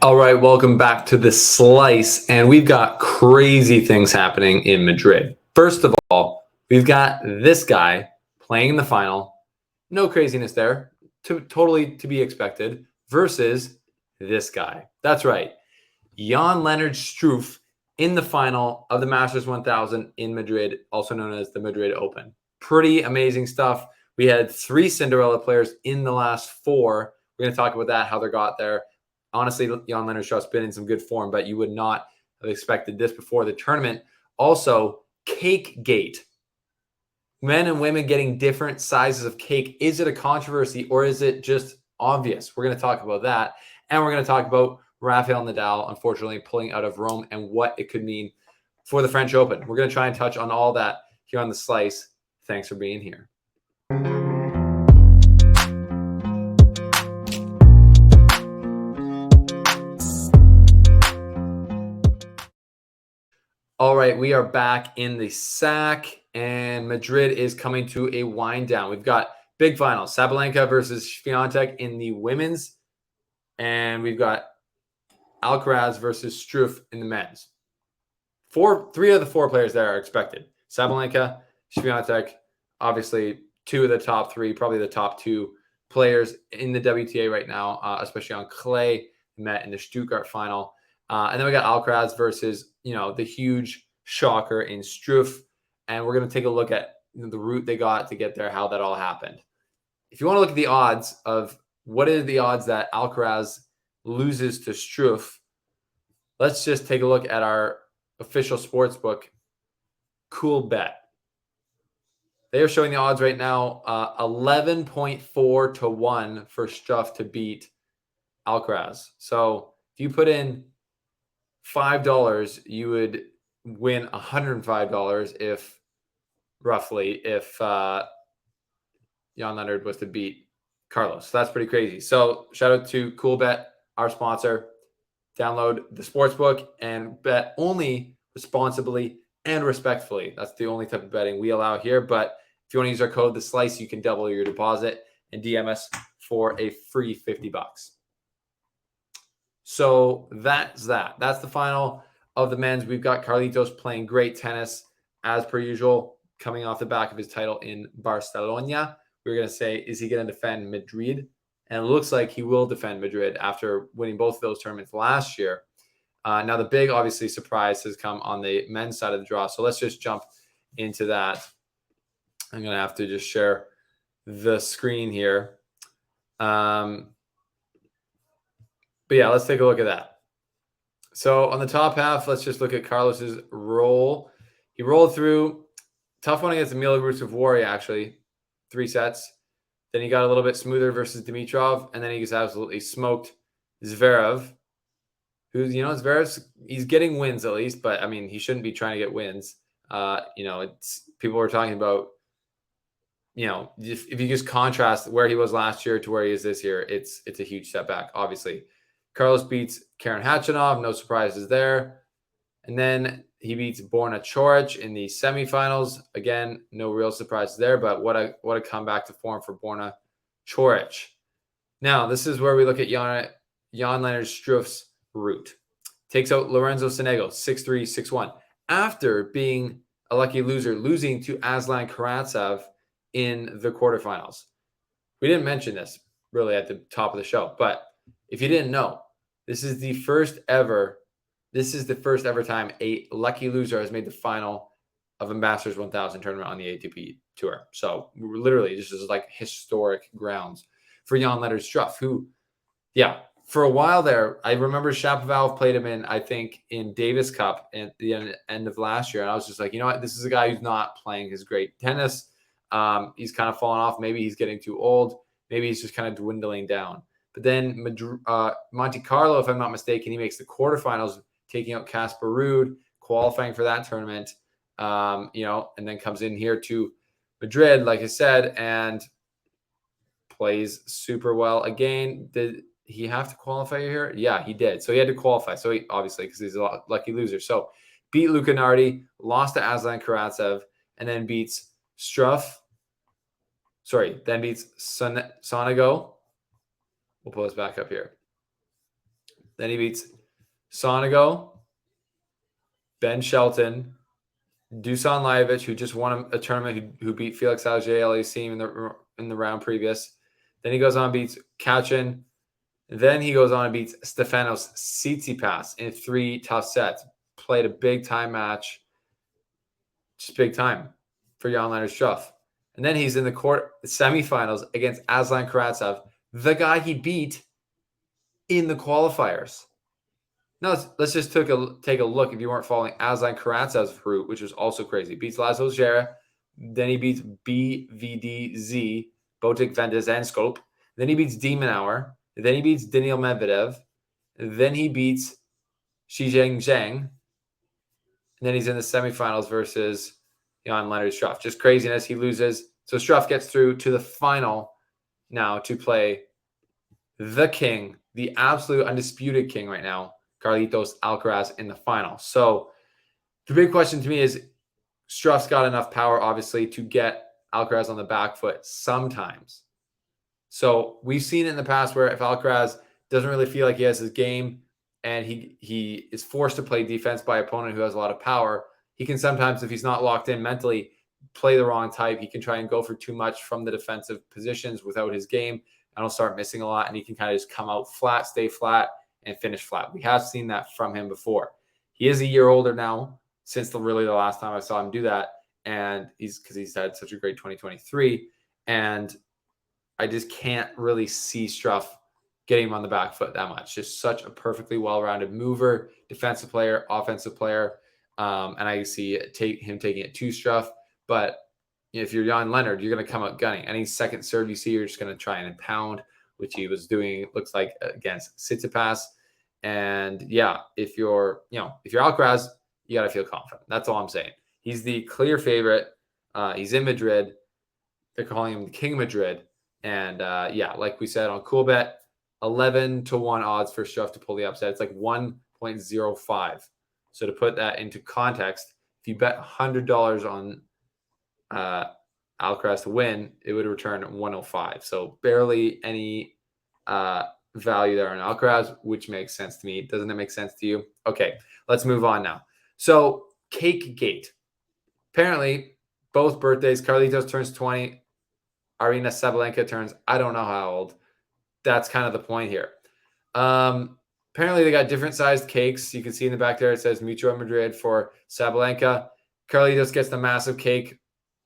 All right, welcome back to the Slice, and we've got crazy things happening in Madrid. First of all, we've got this guy playing in the final. No craziness there, totally to be expected, versus this guy. That's right, Jan-Lennard Struff in the final of the Masters 1000 in Madrid, also known as the Madrid Open. Pretty amazing stuff. We had 3 Cinderella players in the last 4. We're going to talk about that, how they got there. Honestly, Jan-Lennard Struff's been in some good form, but you would not have expected this before the tournament. Also, cake gate. Men and women getting different sizes of cake. Is it a controversy or is it just obvious? We're going to talk about that. And we're going to talk about Rafael Nadal, unfortunately, pulling out of Rome and what it could mean for the French Open. We're going to try and touch on all that here on the Slice. Thanks for being here. All right, we are back in the sack, and Madrid is coming to a wind down. We've got big finals, Sabalenka versus Swiatek in the women's, and we've got Alcaraz versus Struff in the men's. 3 of the 4 players there are expected. Sabalenka, Swiatek, obviously 2 of the top 3, probably the top 2 players in the WTA right now, especially on clay, met in the Stuttgart final. And then we got Alcaraz versus, the huge shocker in Struff. And we're going to take a look at the route they got to get there, how that all happened. If you want to look at the odds of what are the odds that Alcaraz loses to Struff, let's just take a look at our official sportsbook, Cool Bet. They are showing the odds right now, 11.4 to 1 for Struff to beat Alcaraz. So if you put in $5, you would win $105 if Jan-Lennard was to beat Carlos. So that's pretty crazy. So shout out to CoolBet, our sponsor. Download the sportsbook and bet only responsibly and respectfully. That's the only type of betting we allow here. But if you want to use our code The Slice, you can double your deposit and DM us for a free $50. So that's that. That's the final of the men's. We've got Carlitos playing great tennis as per usual, coming off the back of his title in Barcelona. We're going to say, is he going to defend Madrid? And it looks like he will defend Madrid after winning both of those tournaments last year. Now, the big, obviously, surprise has come on the men's side of the draw. So let's just jump into that. I'm going to have to just share the screen here. But yeah, let's take a look at that. So on the top half, let's just look at Carlos's roll. He rolled through. Tough one against Emilio Ruusuvuori, actually. 3 sets. Then he got a little bit smoother versus Dimitrov, and then he just absolutely smoked Zverev. Zverev's, he's getting wins at least, but I mean, he shouldn't be trying to get wins. People were talking about, if you just contrast where he was last year to where he is this year, it's a huge step back, obviously. Carlos beats Karen Khachanov, no surprises there. And then he beats Borna Coric in the semifinals. Again, no real surprises there, but what a comeback to form for Borna Coric. Now, this is where we look at Jan-Lennard Struff's route. Takes out Lorenzo Sonego, 6-3, 6-1. After being a lucky loser, losing to Aslan Karatsev in the quarterfinals. We didn't mention this really at the top of the show, but if you didn't know, this is the first ever time a lucky loser has made the final of a Masters 1000 tournament on the ATP Tour. So we were literally, this is like historic grounds for Jan-Lennard Struff, who, for a while there, I remember Shapovalov played him in Davis Cup at the end of last year. And I was just like, you know what? This is a guy who's not playing his great tennis. He's kind of fallen off. Maybe he's getting too old. Maybe he's just kind of dwindling down. But then Monte Carlo, if I'm not mistaken, he makes the quarterfinals, taking out Casper Ruud, qualifying for that tournament, and then comes in here to Madrid, like I said, and plays super well again. Did he have to qualify here? Yeah, he did. So he had to qualify. So he, obviously, because he's a lucky loser. So beat Luca Nardi, lost to Aslan Karatsev, and then beats Struff. Then beats Sonego. We'll pull this back up here. Then he beats Sonego, Ben Shelton, Dusan Lajovic, who just won a tournament, who beat Felix Auger-Aliassime in the round previous. Then he goes on and beats Kachin. Then he goes on and beats Stefanos Tsitsipas in 3 tough sets. Played a big time match. Just big time for Jan-Lennard Struff. And then he's in the semifinals against Aslan Karatsev, the guy he beat in the qualifiers. Now, let's just take a look if you weren't following Aslan Karatsev's route, which was also crazy. Beats Laszlo Zverev, then he beats BVDZ, Botic van de Zandschulp, then he beats Demonauer, then he beats Daniil Medvedev, then he beats Xi Jinping, and then he's in the semifinals versus Jan-Lennard Struff. Just craziness. He loses. So Struff gets through to the final now to play the king, the absolute undisputed king right now, Carlitos Alcaraz, in the final. So the big question to me is, Struff's got enough power, obviously, to get Alcaraz on the back foot sometimes. So we've seen it in the past where if Alcaraz doesn't really feel like he has his game and he is forced to play defense by an opponent who has a lot of power, he can sometimes, if he's not locked in mentally, play the wrong type. He can try and go for too much from the defensive positions without his game, and he'll start missing a lot, and he can kind of just come out flat, stay flat, and finish flat. We have seen that from him before. He is a year older now since really the last time I saw him do that, and because he's had such a great 2023, and I just can't really see Struff getting him on the back foot that much. Just such a perfectly well-rounded mover, defensive player, offensive player, and I see him taking it to Struff. But if you're Jan-Lennard, you're going to come out gunning. Any second serve you see, you're just going to try and impound, which he was doing, it looks like, against Tsitsipas. And yeah, if you're Alcaraz, you got to feel confident. That's all I'm saying. He's the clear favorite. He's in Madrid. They're calling him the King of Madrid. And yeah, like we said on CoolBet, 11-1 odds for Struff to pull the upset. It's like 1.05. So to put that into context, if you bet $100 on Alcaraz to win, it would return 105. So barely any value there on Alcaraz, which makes sense to me. Doesn't it make sense to you? Okay, let's move on now. So Cake Gate. Apparently, both birthdays, Carlitos turns 20, Arina Sabalenka turns, I don't know how old. That's kind of the point here. Apparently, they got different sized cakes. You can see in the back there, it says Mutua Madrid for Sabalenka. Carlitos gets the massive cake.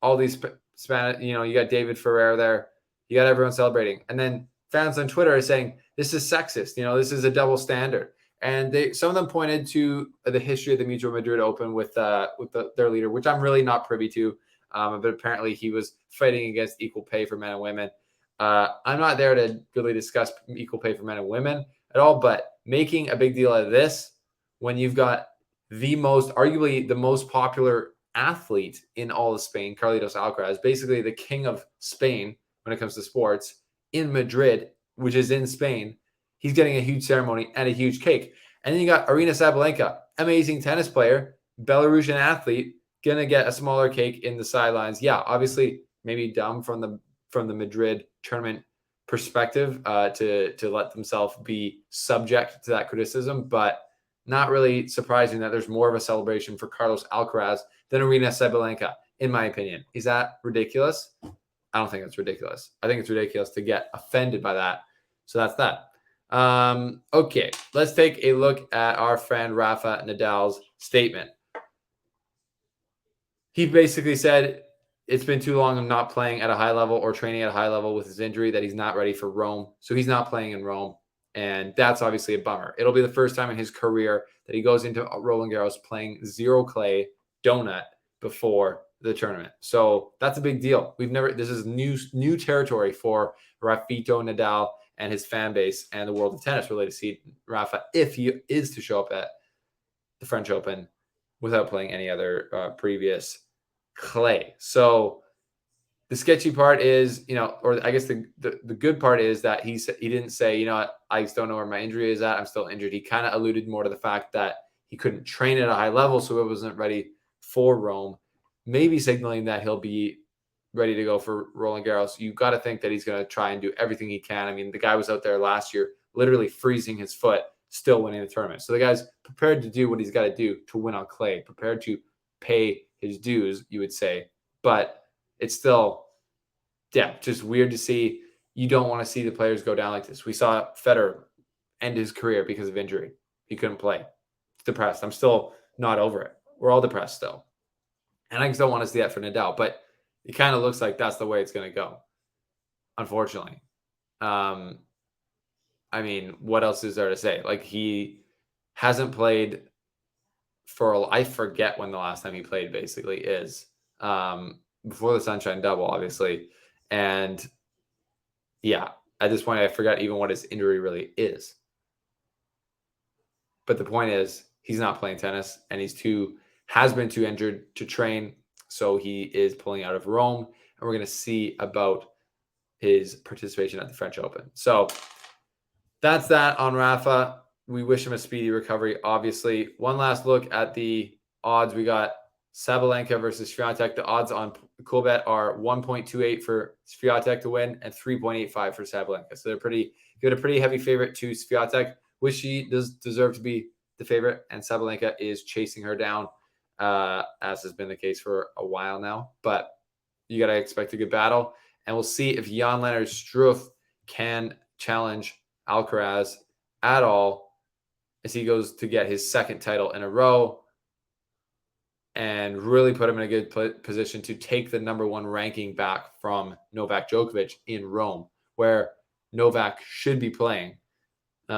All these Spanish, you got David Ferrer there. You got everyone celebrating. And then fans on Twitter are saying, this is sexist. This is a double standard. And some of them pointed to the history of the Mutua Madrid Open with their leader, which I'm really not privy to. But apparently he was fighting against equal pay for men and women. I'm not there to really discuss equal pay for men and women at all, but making a big deal out of this when you've got arguably the most popular athlete in all of Spain, Carlitos Alcaraz, basically the king of Spain when it comes to sports, in Madrid, which is in Spain, he's getting a huge ceremony and a huge cake. And then you got Arina Sabalenka, amazing tennis player, Belarusian athlete, gonna get a smaller cake in the sidelines. Yeah, obviously maybe dumb from the Madrid tournament perspective to let themselves be subject to that criticism, but not really surprising that there's more of a celebration for Carlos Alcaraz than Arina Sabalenka, in my opinion. Is that ridiculous? I don't think that's ridiculous. I think it's ridiculous to get offended by that. So that's that. Okay, let's take a look at our friend Rafa Nadal's statement. He basically said it's been too long of not playing at a high level or training at a high level with his injury, that he's not ready for Rome. So he's not playing in Rome. And that's obviously a bummer. It'll be the first time in his career that he goes into Roland Garros playing zero clay donut before the tournament. So that's a big deal. This is new territory for Rafito Nadal and his fan base and the world of tennis related to see Rafa, if he is to show up at the French Open without playing any other previous clay. So the sketchy part is, or I guess the good part is that he didn't say, I just don't know where my injury is at. I'm still injured. He kind of alluded more to the fact that he couldn't train at a high level, so it wasn't ready for Rome. Maybe signaling that he'll be ready to go for Roland Garros. You've got to think that he's going to try and do everything he can. I mean, the guy was out there last year, literally freezing his foot still winning the tournament. So the guy's prepared to do what he's got to do to win on clay, prepared to pay his dues, you would say. But it's still, yeah, just weird to see. You don't want to see the players go down like this. We saw Federer end his career because of injury. He couldn't play. Depressed. I'm still not over it. We're all depressed still. And I just don't want to see that for Nadal. But it kind of looks like that's the way it's going to go, unfortunately. I mean, what else is there to say? Like, he hasn't played for, I forget when the last time he played basically is. Before the Sunshine Double, obviously. And yeah, at this point, I forgot even what his injury really is. But the point is, he's not playing tennis, and has been too injured to train. So he is pulling out of Rome, and we're going to see about his participation at the French Open. So that's that on Rafa. We wish him a speedy recovery, obviously. One last look at the odds. We got Sabalenka versus Swiatek. The odds on Coolbet are 1.28 for Swiatek to win and 3.85 for Sabalenka. So they're pretty good. A pretty heavy favorite to Swiatek, which she does deserve to be the favorite. And Sabalenka is chasing her down, as has been the case for a while now. But you got to expect a good battle. And we'll see if Jan-Lennard Struff can challenge Alcaraz at all as he goes to get his second title in a row and really put him in a good position to take the number one ranking back from Novak Djokovic in Rome, where Novak should be playing. We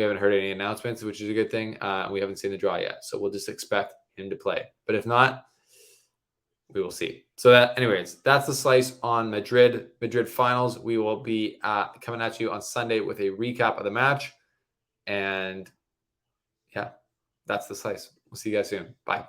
haven't heard any announcements, which is a good thing. We haven't seen the draw yet, so we'll just expect him to play. But if not, we will see. So anyways, that's the slice on Madrid finals. We will be coming at you on Sunday with a recap of the match. And yeah, that's the slice. We'll see you guys soon. Bye.